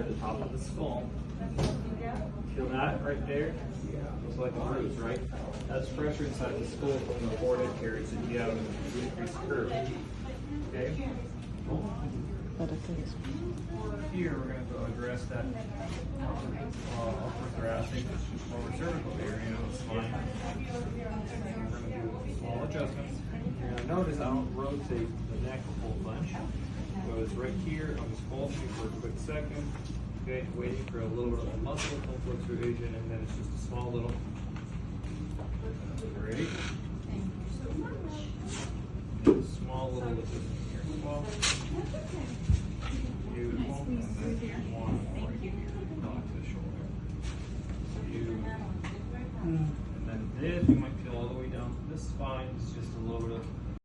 at the top of the skull. Feel that right there? Looks like a bruise, right? That's pressure inside the skull from the forehead carries it down to increase the curve. Okay? Here we're going to go address that upper thoracic, lower cervical area of the spine. We're going to do small adjustments. You're going to notice I don't rotate the neck a whole bunch. So it's right here. I'm just pulsing for a quick second. Okay, waiting for a little bit of a muscle fluctuation, and then it's just a small little. Ready?